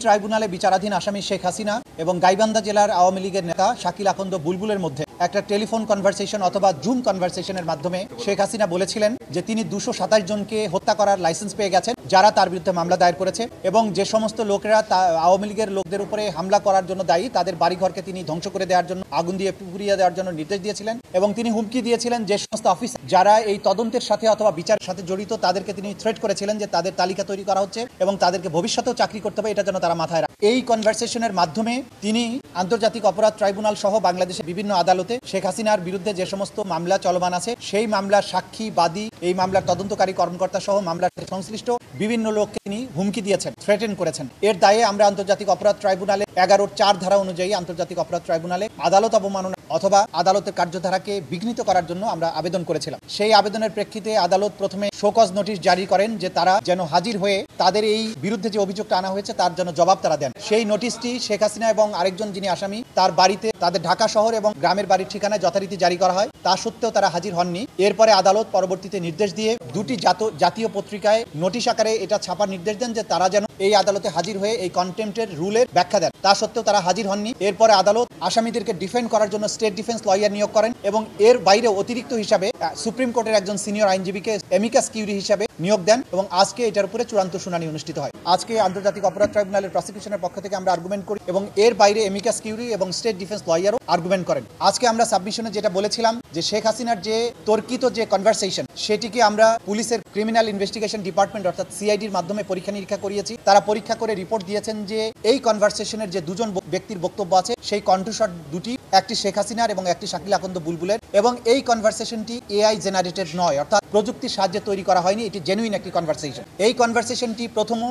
ট্রাইব্যুনালে বিচারাধীন আসামি শেখ হাসিনা এবং গাইবান্ধা জেলার আওয়ামী লীগের নেতা শাকিল আকন্দ বুলবুলের মধ্যে একটা টেলিফোন কনভারসেশন অথবা জুম কনভারসেশনের মাধ্যমে শেখ হাসিনা বলেছিলেন যে তিনি 227 জনকে হত্যা করার লাইসেন্স পেয়ে গেছেন যারা তার বিরুদ্ধে মামলা দায়ের করেছে এবং যে সমস্ত লোকেরা আওয়ামী লীগের লোকদের উপরে হামলা করার জন্য দায়ী তাদের বাড়িঘরকে তিনি ধ্বংস করে দেওয়ার জন্য আগুন দিয়ে পুড়িয়ে দেওয়ার জন্য নির্দেশ দিয়েছিলেন এবং তিনি হুমকি দিয়েছিলেন যে সমস্ত অফিসার যারা এই তদন্তের সাথে অথবা বিচারের সাথে জড়িত তাদেরকে তিনি থ্রেট করেছিলেন যে তাদের তালিকা তৈরি করা হচ্ছে এবং তাদেরকে ভবিষ্যতেও চাকরি করতে হবে এটা যেন তারা মাথায় রাখে। এই কনভারসেশনের মাধ্যমে তিনি আন্তর্জাতিক অপরাধ ট্রাইব্যুনাল সহ বাংলাদেশের বিভিন্ন আদালতে শেখ হাসিনার বিরুদ্ধে যে সমস্ত মামলা চলমান আছে সেই মামলার সাক্ষী বাদী এই মামলার তদন্তকারী কর্মকর্তা সহ মামলার সংশ্লিষ্ট বিভিন্ন লোককে তিনি হুমকি দিয়েছেন, থ্রেটেন করেছেন। এর দায়ে আমরা আন্তর্জাতিক অপরাধ ট্রাইব্যুনালে 11(4) ধারা অনুযায়ী আন্তর্জাতিক অপরাধ ট্রাইব্যুনালে আদালত অবমাননা অথবা আদালতের কার্যধারাকে বিঘ্নিত করার জন্য আমরা আবেদন করেছিলাম। সেই আবেদনের প্রেক্ষিতে আদালত প্রথমে শোকজ নোটিশ জারি করেন যে তারা যেন হাজির হয়ে তাদের এই বিরুদ্ধে যে অভিযোগটা আনা হয়েছে তার জন্য জবাব তারা দেন। সেই নোটিশটি শেখ হাসিনা এবং আরেকজন যিনি আসামি তার বাড়িতে তাদের ঢাকা শহর এবং গ্রামের বাড়ির ঠিকানায় যথারীতি জারি করা হয়, তা সত্ত্বেও তারা হাজির হননি। এরপরে আদালত পরবর্তীতে নির্দেশ দিয়ে দুটি জাতীয় পত্রিকায় নোটিশ আকারে এটা ছাপার নির্দেশ দেন যে তারা যেন এই আদালতে হাজির হয়ে এই কন্টেম্পটের রুলের ব্যাখ্যা দেন, তা সত্ত্বেও তারা হাজির হননি। এরপরে আদালত আসামিদেরকে ডিফেন্ড করার জন্য স্টেট ডিফেন্স লয়ার নিয়োগ করেন এবং এর বাইরে অতিরিক্ত হিসাবে সুপ্রিম কোর্টের একজন সিনিয়র আইনজীবীকে এমিকাস কিউরি হিসাবে নিয়োগ দেন এবং আজকে এটার উপরে চূড়ান্ত শুনানি অনুষ্ঠিত হয়। আজকে আন্তর্জাতিক অপরাধ ট্রাইব্যুনালের প্রসিকিউশনের পক্ষ থেকে আমরা আর্গুমেন্ট করি এবং এর বাইরে এমিকাস কিউরি এবং স্টেট ডিফেন্স লয়ারও আর্গুমেন্ট করেন। আজকে আমরা সাবমিশনে যেটা বলেছিলাম যে শেখ হাসিনার যে তর্কিত যে কনভারসেশন সেটিকে আমরা পুলিশের ক্রিমিনাল ইনভেস্টিগেশন ডিপার্টমেন্ট অর্থাৎ সিআইডির মাধ্যমে পরীক্ষা নিরীক্ষা করিয়েছি। তারা পরীক্ষা করে রিপোর্ট দিয়েছেন যে এই কনভারসেশনের যে দুজন ব্যক্তির বক্তব্য আছে সেই কণ্ঠস্বর দুটি, একটি শেখ হাসিনার এবং একটি শাকিল আকন্দ বুলবুলের, এবং এই কনভারসেশনটি এআই জেনারেটেড নয়, অর্থাৎ প্রযুক্তির সাহায্যে তৈরি করা হয়নি, এটি জেনুইন একটি কনভারসেশন। এই কনভারসেশনটি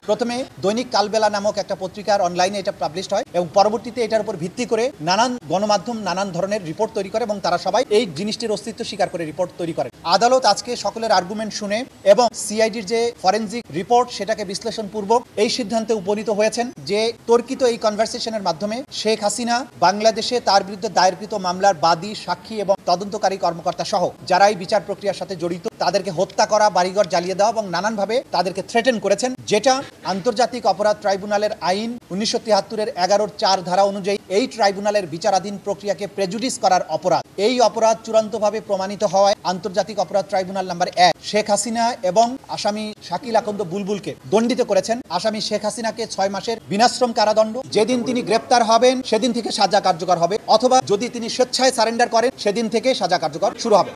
প্রথমে দৈনিক কালবেলা নামক একটা পত্রিকার অনলাইনে এটা পাবলিশড হয় এবং পরবর্তীতে এটার উপর ভিত্তি করে নানান গণমাধ্যম নানান ধরনের রিপোর্ট তৈরি করে এবং তারা সবাই এই জিনিসটির অস্তিত্ব স্বীকার করে রিপোর্ট তৈরি করে। আদালত আজকে সকলের আর্গুমেন্ট শুনে এবং সিআইডির যে ফরেনজিক রিপোর্ট সেটাকে বিশ্লেষণপূর্বক এই সিদ্ধান্তে উপনীত হয়েছেন যে তর্কিত এই কনভারসেশনের মাধ্যমে শেখ হাসিনা বাংলাদেশে তার বিরুদ্ধে দায়েরকৃত মামলার বাদী, সাক্ষী এবং তদন্তকারী কর্মকর্তা সহ যারা এই বিচার প্রক্রিয়ার সাথে জড়িত তাদেরকে হত্যা করা, বাড়িঘর জ্বালিয়ে দেওয়া এবং নানানভাবে তাদেরকে থ্রেটেন করেছেন, যেটা আন্তর্জাতিক অপরাধ ট্রাইব্যুনালের আইন 1973-এর 11(4) ধারা অনুযায়ী এই ট্রাইব্যুনালের বিচারাধীন প্রক্রিয়াকে প্রেজুডিস করার অপরাধ। এই অপরাধ চূড়ান্তভাবে প্রমাণিত হওয়ায় আন্তর্জাতিক অপরাধ ট্রাইব্যুনাল নাম্বার 1 শেখ হাসিনা এবং আসামি শাকিল আকন্দ বুলবুলকে দণ্ডিত করেছেন। আসামি শেখ হাসিনাকে 6 মাসের বিনাশ্রম কারাদণ্ড, যেদিন তিনি গ্রেপ্তার হবেন সেদিন থেকে সাজা কার্যকর হবে, অথবা যদি তিনি স্বেচ্ছায় সারেন্ডার করেন সেদিন থেকে সাজা কার্যকর শুরু হবে।